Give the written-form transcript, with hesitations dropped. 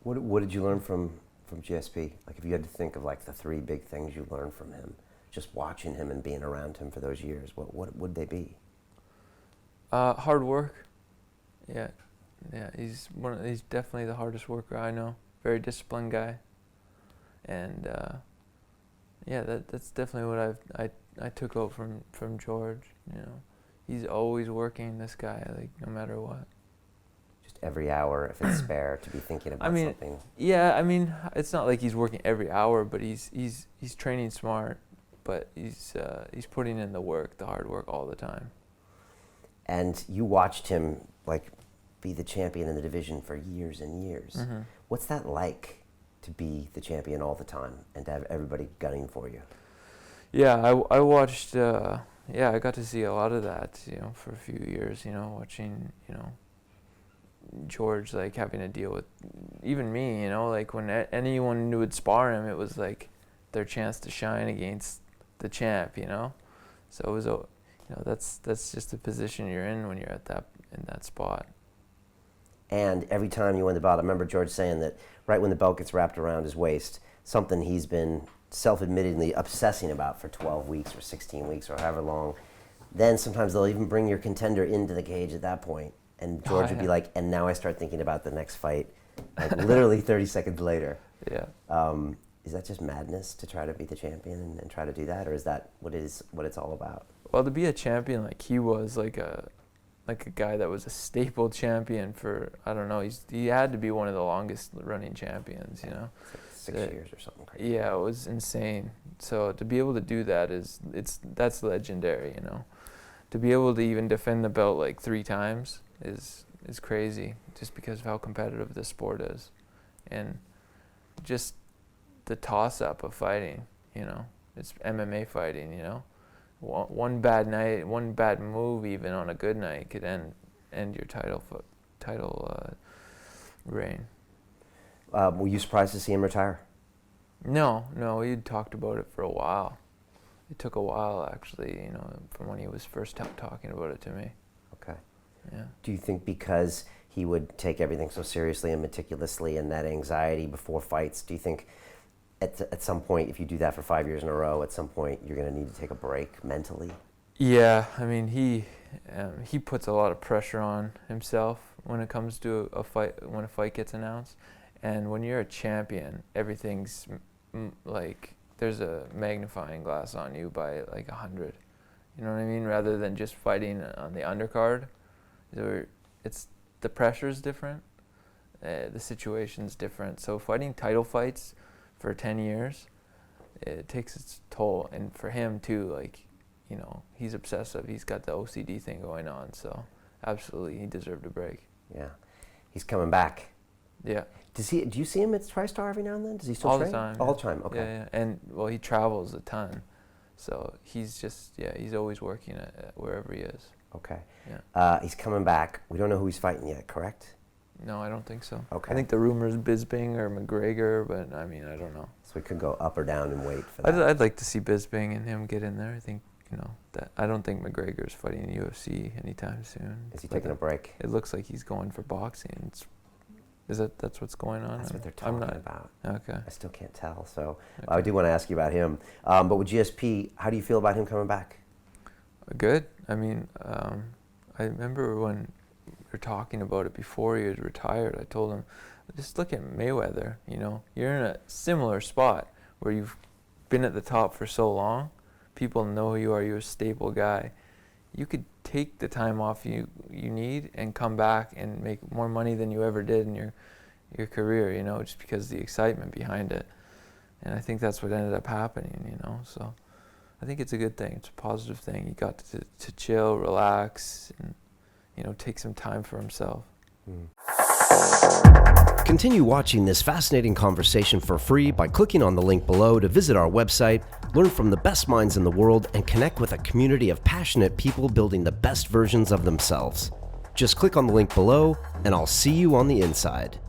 What did you learn from GSP? Like, if you had to think of like the three big things you learned from him, just watching him and being around him for those years, what would they be? Hard work. Yeah, he's definitely the hardest worker I know. Very disciplined guy, and that's definitely what I took out from George. You know, he's always working. This guy, like, no matter what. Just every hour, if it's spare, to be thinking about something. Yeah, I mean, it's not like he's working every hour, but he's training smart, but he's putting in the work, the hard work all the time. And you watched him like be the champion in the division for years and years. Mm-hmm. What's that like, to be the champion all the time and to have everybody gunning for you? Yeah, I watched. I got to see a lot of that. You know, for a few years. You know, watching. You know, George, like, having to deal with even me. You know, like, when anyone would spar him, it was like their chance to shine against the champ. You know, so it was a. You know, that's just the position you're in when you're in that spot. And every time you win the belt, I remember George saying that right when the belt gets wrapped around his waist, something he's been self-admittedly obsessing about for 12 weeks or 16 weeks or however long, then sometimes they'll even bring your contender into the cage at that point. And George would be like, and now I start thinking about the next fight, like literally 30 seconds later. Yeah. Is that just madness to try to be the champion and try to do that? Or is that what it's all about? Well, to be a champion like he was, like a guy that was a staple champion for, I don't know, he had to be one of the longest running champions, you know. It's like 6 years or something crazy. Yeah, it was insane. So to be able to do that that's legendary, you know. To be able to even defend the belt like 3 times is crazy, just because of how competitive this sport is. And just the toss-up of fighting, you know. It's MMA fighting, you know. One bad night, one bad move, even on a good night, could end your title reign. Were you surprised to see him retire? No, he'd talked about it for a while. It took a while, actually, you know, from when he was first talking about it to me. Okay. Yeah. Do you think because he would take everything so seriously and meticulously, and that anxiety before fights, do you think at some point, if you do that for 5 years in a row, at some point you're going to need to take a break mentally? Yeah, I mean, he puts a lot of pressure on himself when it comes to a fight, when a fight gets announced. And when you're a champion, everything's like, there's a magnifying glass on you by like 100. You know what I mean? Rather than just fighting on the undercard, the pressure's different, the situation's different. So fighting title fights for 10 years, it takes its toll. And for him too, like, you know, he's obsessive. He's got the OCD thing going on. So absolutely, he deserved a break. Yeah, he's coming back. Yeah. Do you see him at TriStar every now and then? Does he still all train? the time? All yeah. the time. Okay. Yeah. And well, he travels a ton, so he's always working at wherever he is. Okay. Yeah. He's coming back. We don't know who he's fighting yet, correct? No, I don't think so. Okay. I think the rumor is Bisping or McGregor, but I mean, I don't know. So we could go up or down and wait for that. I'd like to see Bisping and him get in there. I think, you know, that I don't think McGregor's fighting in UFC anytime soon. Is he taking a break? It looks like he's going for boxing. That's what's going on? That's what they're talking about. Okay. I still can't tell, so okay. I do want to ask you about him. But with GSP, how do you feel about him coming back? Good. I mean, I remember when we were talking about it before he was retired, I told him, just look at Mayweather, you know. You're in a similar spot where you've been at the top for so long. People know who you are. You're a stable guy. You could take the time off you need and come back and make more money than you ever did in your career, you know, just because of the excitement behind it. And I think that's what ended up happening, you know. So I think it's a good thing. It's a positive thing. He got to chill, relax, and, you know, take some time for himself. Continue watching this fascinating conversation for free by clicking on the link below to visit our website, learn from the best minds in the world, and connect with a community of passionate people building the best versions of themselves. Just click on the link below, and I'll see you on the inside.